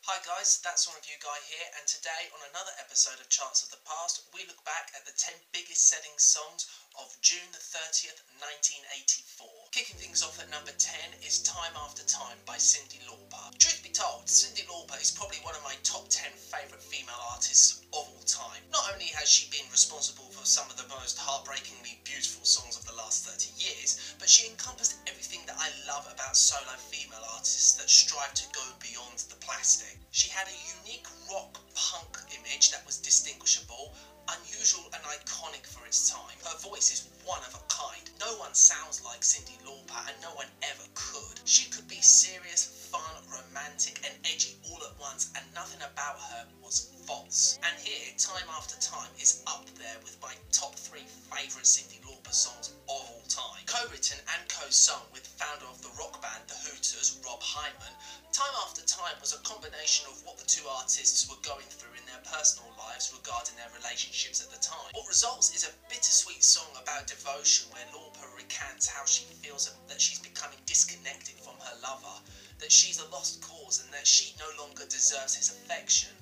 Hi guys, That's Song Review Guy here, and today on another episode of Charts of the Past, we look back at the 10 biggest selling songs of June the 30th, 1984. Kicking things off at number 10 is Time After Time by Cyndi Lauper. Truth be told, Cyndi Lauper is probably one of my top 10 favourite female artists of all time. Not only has she been responsible for some of the most heartbreakingly beautiful songs of the last 30 years, but she encompassed everything that I love about solo female artists that strive to go beyond the plastic. She had a unique rock punk image that was distinguishable, unusual and iconic for its time. Her voice is one of a kind. No one sounds like Cyndi Lauper and no one ever could. She could be serious, fun, romantic and edgy all at once, and nothing about her was false. And here, Time After Time is up there with my top 3 favourite Cyndi Lauper songs of all time. Co-written and co-sung with founder of the rock band The Hooters, Rob Hyman, Time After Time was a combination of what the two artists were going through in their personal lives regarding their relationships at the time. What results is a bittersweet song about devotion where Lauper recants how she feels that she's becoming disconnected from her lover, that she's a lost cause and that she no longer deserves his affection.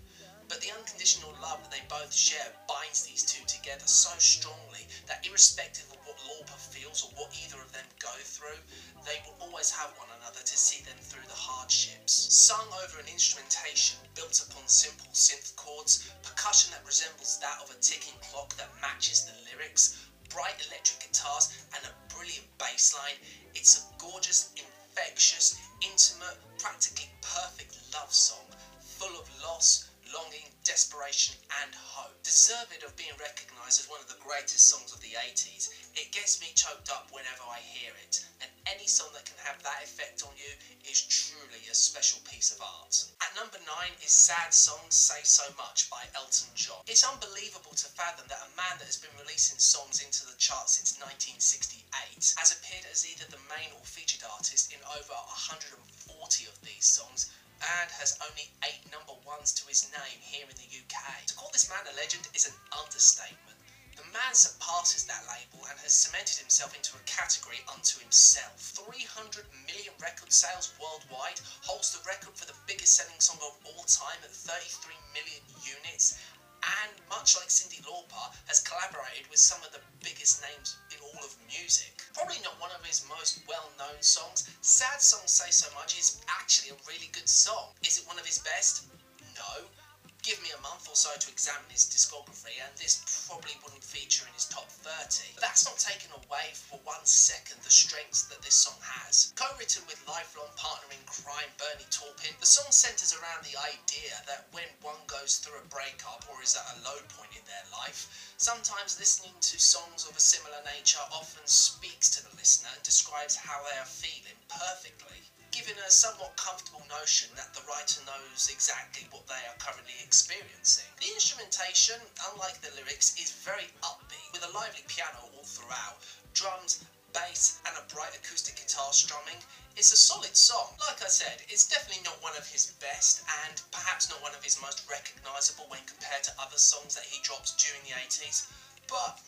But the unconditional love that they both share binds these two together so strongly that irrespective of what Lauper feels or what either of them go through, they will always have one another to see them through the hardships. Sung over an instrumentation built upon simple synth chords, percussion that resembles that of a ticking clock that matches the lyrics, bright electric guitars and a brilliant bass line, it's a gorgeous, infectious, intimate, practically perfect love song, full of loss, longing, desperation and hope. Deserved of being recognised as one of the greatest songs of the 80s, it gets me choked up whenever I hear it, and any song that can have that effect on you is truly a special piece of art. At number 9 is Sad Songs Say So Much by Elton John. It's unbelievable to fathom that a man that has been releasing songs into the charts since 1968 has appeared as either the main or featured artist in over 140 of these songs, and has only 8 number 1s to his name here in the UK. To call this man a legend is an understatement. The man surpasses that label and has cemented himself into a category unto himself. 300 million record sales worldwide, holds the record for the biggest selling song of all time at 33 million units, and much like Cyndi Lauper, has collaborated with some of the biggest names in all of music. Probably not one of his most well-known songs, Sad Songs Say So Much is actually a really good song. Is it one of his best? No. Give me a month or so to examine his discography and this probably wouldn't feature in his top 30. But that's not taken away for 1 second the strengths that this song has. Co-written with lifelong partner in crime Bernie Taupin, the song centres around the idea that when one goes through a breakup or is at a low point in their life, sometimes listening to songs of a similar nature often speaks to the listener and describes how they are feeling perfectly, giving a somewhat comfortable notion that the writer knows exactly what they are currently experiencing. The instrumentation, unlike the lyrics, is very upbeat, with a lively piano all throughout, drums, bass and a bright acoustic guitar strumming. It's a solid song. Like I said, it's definitely not one of his best and perhaps not one of his most recognisable when compared to other songs that he dropped during the 80s, but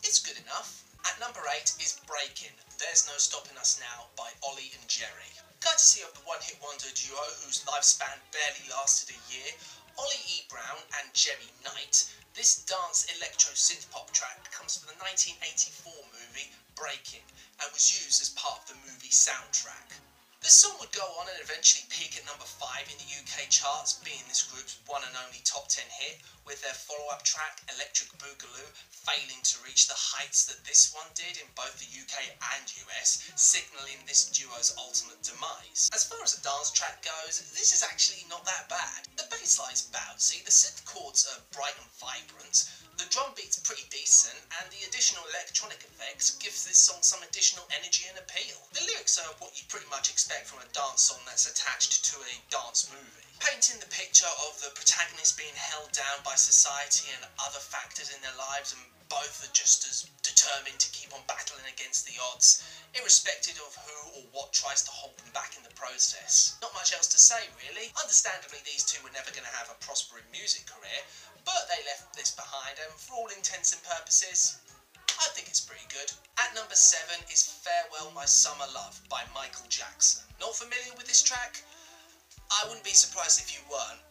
it's good enough. At number 8 is Breakin', There's No Stopping Us Now by Ollie and Jerry. Courtesy of the one-hit wonder duo whose lifespan barely lasted a year, Ollie E. Brown and Jerry Knight, this dance electro synth pop track comes from the 1984 movie Breakin' and was used as part of the movie soundtrack. This song would go on and eventually peak at number 5 in the UK charts, being this group's one and only top 10 hit, with their follow-up track Electric Boogaloo failing to reach the heights that this one did in both the UK and US, signalling this duo's ultimate demise. As far as the dance track goes, this is actually not that bad. The bass line's bouncy, the synth chords are bright and vibrant, the drum beat's pretty decent, and the additional electronic effects gives this song some additional energy and appeal. The lyrics are what you pretty much expect from a dance song that's attached to a dance movie, painting the picture of the protagonist being held down by society and other factors in their lives, and both are just as determined to keep on battling against the odds, irrespective of who or what tries to hold them back in the process. Not much else to say really. Understandably, these two were never going to have a prospering music career, but they left this behind, and for all intents and purposes, I think it's pretty good. At number 7 is Farewell My Summer Love by Michael Jackson. Not familiar with this track? I wouldn't be surprised if you weren't,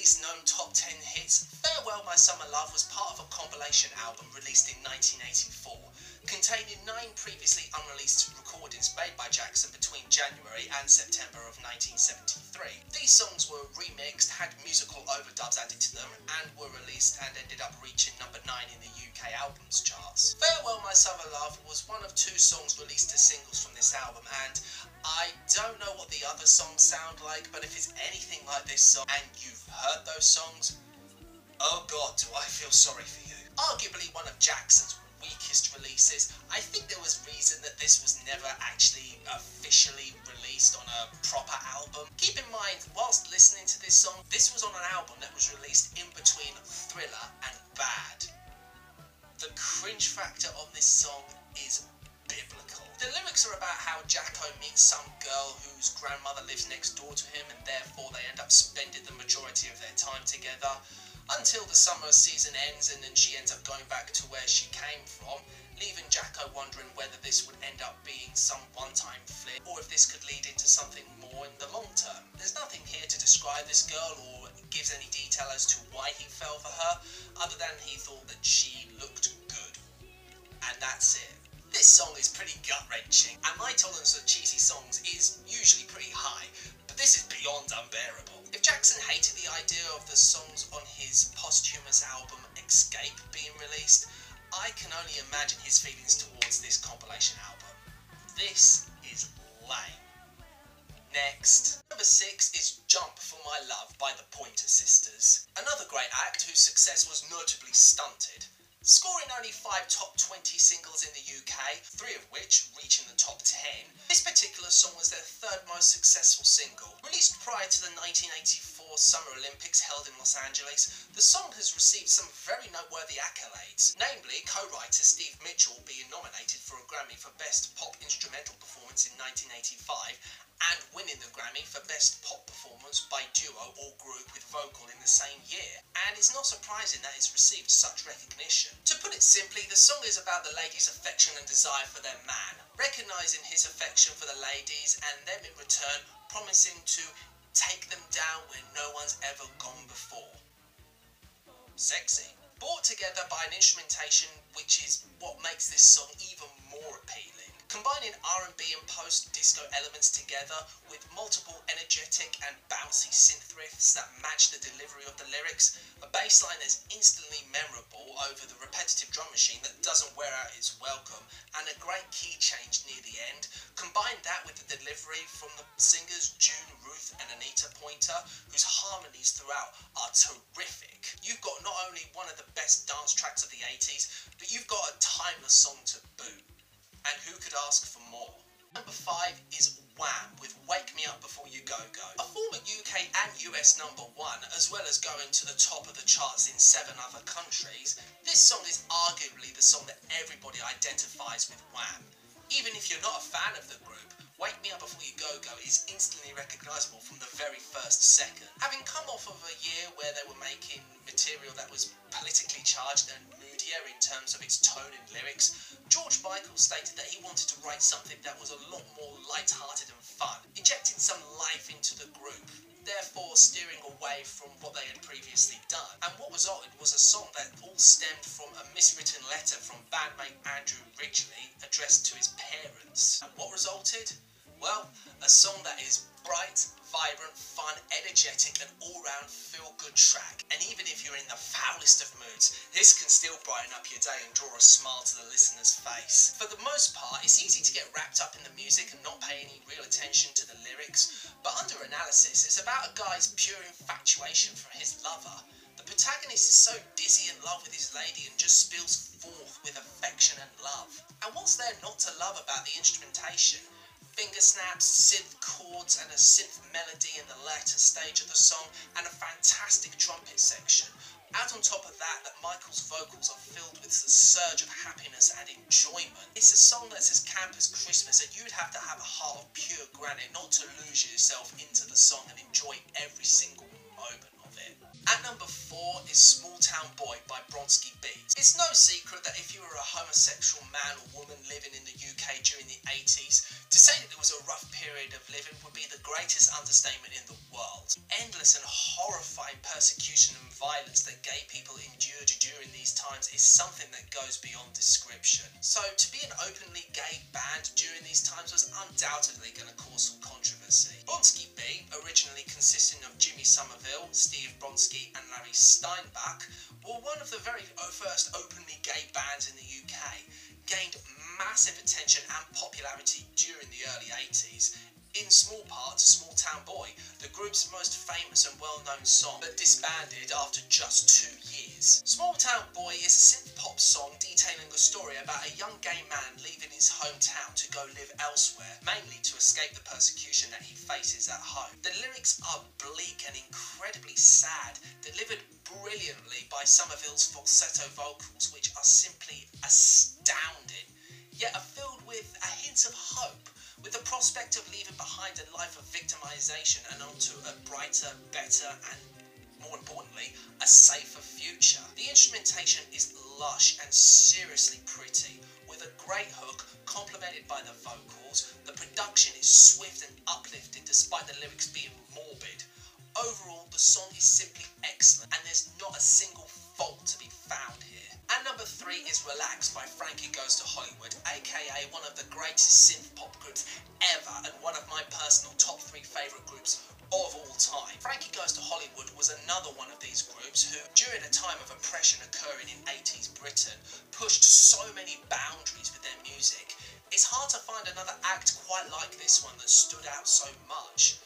least known top 10 hits, Farewell My Summer Love was part of a compilation album released in 1984, containing 9 previously unreleased recordings made by Jackson between January and September of 1973. These songs were remixed, had musical overdubs added to them, and were released and ended up reaching number 9 in the UK albums charts. Farewell My Summer Love was one of 2 songs released as singles from this album, and I don't know what the other songs sound like, but if it's anything like this song and you've heard those songs, oh god, do I feel sorry for you. Arguably one of Jackson's weakest releases. I think there was reason that this was never actually officially released on a proper album. Keep in mind, whilst listening to this song, this was on an album that was released in between Thriller and Bad. The cringe factor on this song is biblical. The lyrics are about how Jacko meets some girl whose grandmother lives next door to him, and therefore they end up spending the majority of their time together until the summer season ends, and then she ends up going back to where she came from, leaving Jacko wondering whether this would end up being some one-time flick or if this could lead into something more in the long term. There's nothing here to describe this girl or gives any detail as to why he fell for her, other than he thought that she looked good. And that's it. This song is pretty gut-wrenching, and my tolerance for cheesy songs is usually pretty high, but this is beyond unbearable. If Jackson hated the idea of the songs on his posthumous album Escape being released, I can only imagine his feelings towards this compilation album. This is lame. Next. Number 6 is Jump for My Love by the Pointer Sisters. Another great act whose success was notably stunted, scoring only 5 top 20 singles in the UK, 3 of which reaching the top 10. This particular song was their 3rd most successful single. Released prior to the 1984 Summer Olympics held in Los Angeles, the song has received some very noteworthy accolades, namely co-writer Steve Mitchell being nominated for a Grammy for Best Pop Instrumental Performance in 1985, and winning the Grammy for Best Pop Performance by Duo or Group with Vocal in the same year. And it's not surprising that it's received such recognition. To put it simply, the song is about the ladies' affection and desire for their man, recognising his affection for the ladies and them in return promising to take them down where no one's ever gone before. Sexy. Brought together by an instrumentation which is what makes this song even more appealing. Combining R&B and post-disco elements together with multiple energetic and bouncy synth riffs that match the delivery of the lyrics, a bass line that's instantly memorable over the repetitive drum machine that doesn't wear out its welcome, and a great key change near the end. Combine that with the delivery from the singers June, Ruth and Anita Pointer, whose harmonies throughout are terrific. You've got not only one of the best dance tracks of the 80s, but you've got a timeless song to boot. And who could ask for more? Number 5 is Wham with Wake Me Up Before You Go Go. A former UK and US number 1, as well as going to the top of the charts in 7 other countries, this song is arguably the song that everybody identifies with Wham. Even if you're not a fan of the group, Wake Me Up Before You Go Go is instantly recognisable from the very first second. Having come off of a year where they were making material that was politically charged and moodier in terms of its tone and lyrics, George Michael stated that he wanted to write something that was a lot more light-hearted and fun, injecting some life into the group, therefore steering away from what they had previously done. And what resulted was a song that all stemmed from a miswritten letter from bandmate Andrew Ridgeley addressed to his parents. And what resulted? Well, a song that is bright, vibrant, fun, energetic and all-round feel-good track. And even if you're in the foulest of moods, this can still brighten up your day and draw a smile to the listener's face. For the most part, it's easy to get wrapped up in the music and not pay any real attention to the lyrics, but under analysis, it's about a guy's pure infatuation for his lover. The protagonist is so dizzy in love with his lady and just spills forth with affection and love. And what's there not to love about the instrumentation? Finger snaps, synth chords and a synth melody in the latter stage of the song, and a fantastic trumpet section. Add on top of that Michael's vocals are filled with a surge of happiness and enjoyment. It's a song that's as camp as Christmas, and you'd have to have a heart of pure granite not to lose yourself into the song and enjoy every single moment of it. At number 4 is Small Town Boy by Bronski Beats. It's no secret that if you were a homosexual man or woman living in the UK during the 80s, to say that it was a rough period of living would be the greatest understatement in the world. Endless and horrifying persecution persecution and violence that gay people endured during these times is something that goes beyond description. So to be an openly gay band during these times was undoubtedly going to cause some controversy. Bronski B, originally consisting of Jimmy Somerville, Steve Bronski and Larry Steinbach, were one of the very first openly gay bands in the UK, gained massive attention and popularity during the early 80s. In small part to Small Town Boy, the group's most famous and well-known song, but disbanded after just 2 years. Small Town Boy is a synth-pop song detailing a story about a young gay man leaving his hometown to go live elsewhere, mainly to escape the persecution that he faces at home. The lyrics are bleak and incredibly sad, delivered brilliantly by Somerville's falsetto vocals, which are simply astounding, yet are filled with a hint of hope, with the prospect of leaving behind a life of victimisation and onto a brighter, better and, more importantly, a safer future. The instrumentation is lush and seriously pretty, with a great hook complemented by the vocals. The production is swift and uplifting despite the lyrics being morbid. Overall, the song is simply excellent and there's not a single fault to be found here. And number 3 is Relax by Frankie Goes to Hollywood, aka one of the greatest synth-pop groups ever and one of my personal top 3 favourite groups of all time. Frankie Goes to Hollywood was another one of these groups who, during a time of oppression occurring in 80s Britain, pushed so many boundaries with their music. It's hard to find another act quite like this one that stood out so much.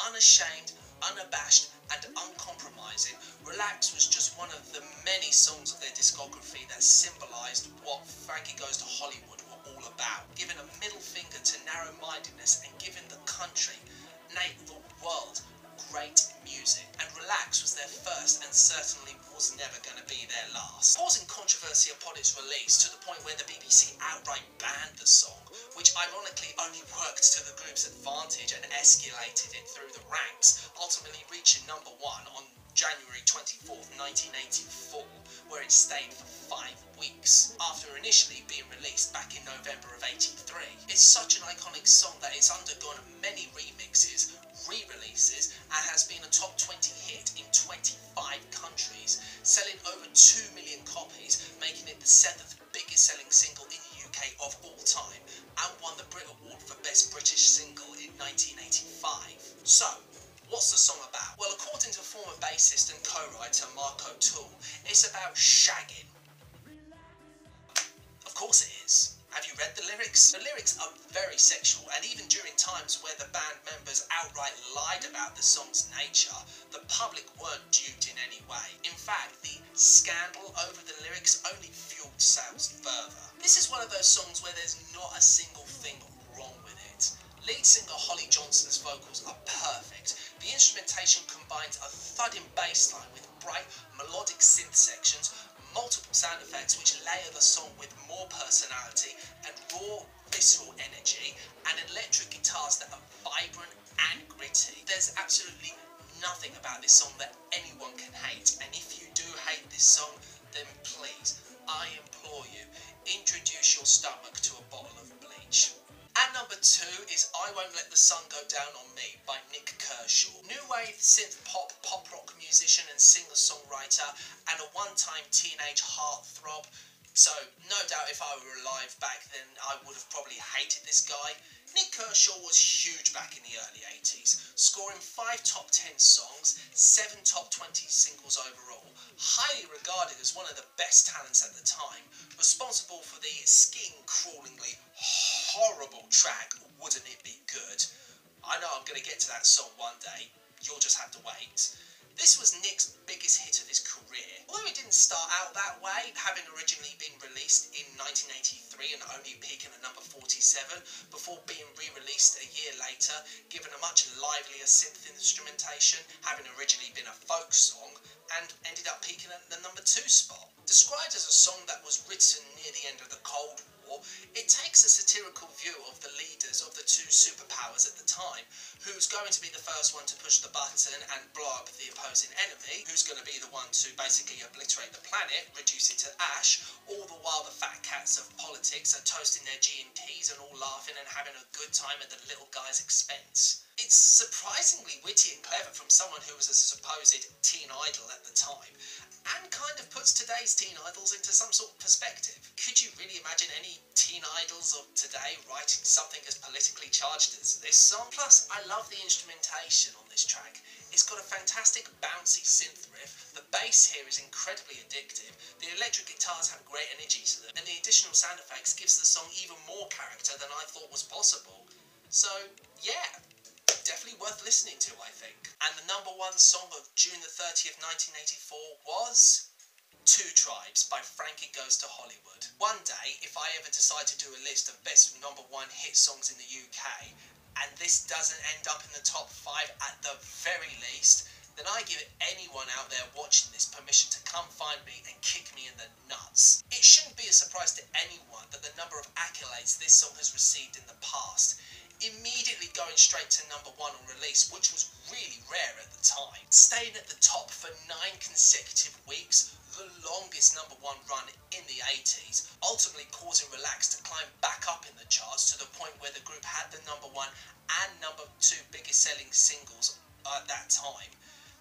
Unashamed, unabashed and uncompromising, Relax was just one of the many songs of their discography that symbolised what Frankie Goes to Hollywood were all about, giving a middle finger to narrow-mindedness and giving the country, nay the world, great music. And Relax was their first and certainly was never going to be their last, causing controversy upon its release to the point where the BBC outright banned the song, which ironically only worked to the group's advantage and escalated it through the ranks, ultimately reaching number 1 on January 24th, 1984, where it stayed for 5 weeks, after initially being released back in November of 83. It's such an iconic song that it's undergone many remixes, re-releases, and has been a top 20 hit in 25 countries, selling over 2 million copies, making it the 7th biggest selling single in the UK of all time, and won the Brit Award for Best British Single in 1985. So, what's the song about? Well, according to former bassist and co-writer Mark O'Toole, it's about shagging. Of course it is. Have you read the lyrics? The lyrics are very sexual, and even during times where the band members outright lied about the song's nature, the public weren't duped in any way. In fact, the scandal over the lyrics only fueled sales further. This is one of those songs where there's not a single thing wrong with it. Lead singer Holly Johnson's vocals are perfect. The instrumentation combines a thudding bass line with bright, melodic synth sections, multiple sound effects which layer the song with more personality and raw, visceral energy, and electric guitars that are vibrant and gritty. There's absolutely nothing about this song that anyone can hate, and if you do hate this song, then please, I implore you, introduce your stomach to a bottle of bleach. And number 2 is I Won't Let the Sun Go Down on Me by Nick Kershaw. New wave synth pop rock musician and singer-songwriter and a one-time teenage heartthrob. So no doubt if I were alive back then I would have probably hated this guy. Nick Kershaw was huge back in the early 80s, scoring 5 top 10 songs, 7 top 20 singles overall, highly regarded as one of the best talents at the time, responsible for the skin-crawlingly horrible track Wouldn't It Be Good. I know I'm going to get to that song one day, you'll just have to wait. This was Nick's biggest hit of his career. Although it didn't start out that way, having originally been released in 1983 and only peaking at number 47, before being re-released a year later, given a much livelier synth instrumentation, having originally been a folk song, and ended up peaking at the number 2 spot. Described as a song that was written near the end of the Cold War, it takes a satirical view of the leaders of the 2 superpowers at the time, who's going to be the first one to push the button and blow up the opposing enemy, who's going to be the one to basically obliterate the planet, reduce it to ash, all the while the fat cats of politics are toasting their G&Ts and all laughing and having a good time at the little guy's expense. It's surprisingly witty and clever from someone who was a supposed teen idol at the time, and kind of puts today's teen idols into some sort of perspective. Could you really imagine any teen idols of today writing something as politically charged as this song? Plus, I love the instrumentation on this track. It's got a fantastic bouncy synth riff, the bass here is incredibly addictive, the electric guitars have great energy to them, and the additional sound effects gives the song even more character than I thought was possible. So, yeah, definitely worth listening to, I think. And the number one song of June the 30th, 1984 was Two Tribes by Frankie Goes to Hollywood. One day, if I ever decide to do a list of best number one hit songs in the UK, and this doesn't end up in the top 5 at the very least, then I give anyone out there watching this permission to come find me and kick me in the nuts. It shouldn't be a surprise to anyone that the number of accolades this song has received in the past, immediately going straight to number 1 on release, which was really rare at the time. Staying at the top for 9 consecutive weeks, the longest number 1 run in the 80s, ultimately causing Relax to climb back up in the charts to the point where the group had the number 1 and number 2 biggest selling singles at that time,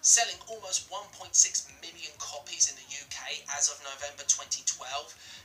selling almost 1.6 million copies in the UK as of November 2012,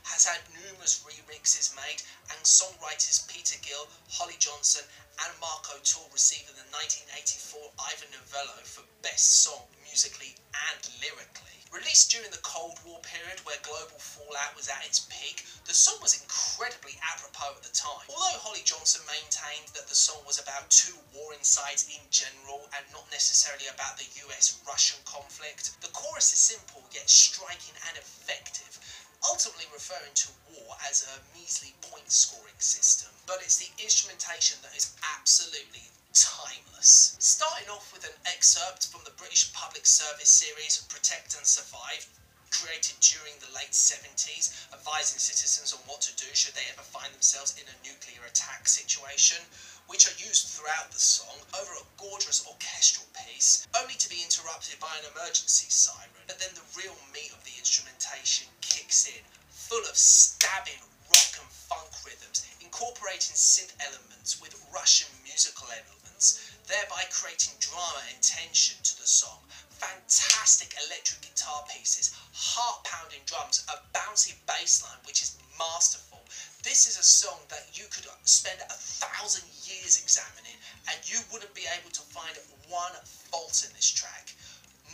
has had numerous remixes made, and songwriters Peter Gill, Holly Johnson and Mark O'Toole receiving the 1984 Ivor Novello for Best Song musically and lyrically. Released during the Cold War period where global fallout was at its peak, the song was incredibly apropos at the time. Although Holly Johnson maintained that the song was about two warring sides in general and not necessarily about the US-Russian conflict, the chorus is simple yet striking and effective, ultimately referring to war as a measly point-scoring system. But it's the instrumentation that is absolutely timeless. Starting off with an excerpt from the British Public Service series Protect and Survive, created during the late 70s, advising citizens on what to do should they ever find themselves in a nuclear attack situation, which are used throughout the song over a gorgeous orchestral piece, only to be interrupted by an emergency siren. But then the real meat of the instrumentation kicks in, full of stabbing rock and funk rhythms, incorporating synth elements with Russian musical elements, thereby creating drama and tension to the song. Fantastic electric guitar pieces, heart-pounding drums, a bouncy bass line which is masterful. This is a song that you could spend 1,000 years examining and you wouldn't be able to find one fault in this track,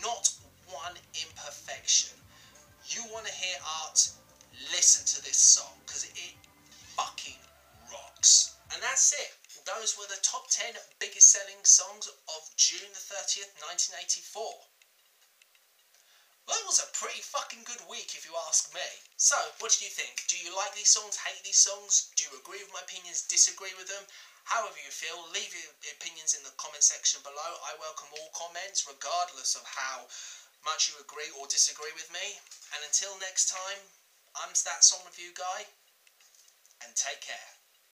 not one imperfection. You want to hear art? Listen to this song, because it fucking rocks. And that's it. Those were the top 10 biggest selling songs of June the 30th, 1984. That was a pretty fucking good week if you ask me. So, what do you think? Do you like these songs, hate these songs? Do you agree with my opinions, disagree with them? However you feel, leave your opinions in the comment section below. I welcome all comments, regardless of how much you agree or disagree with me. And until next time, I'm That Song Review Guy, and take care.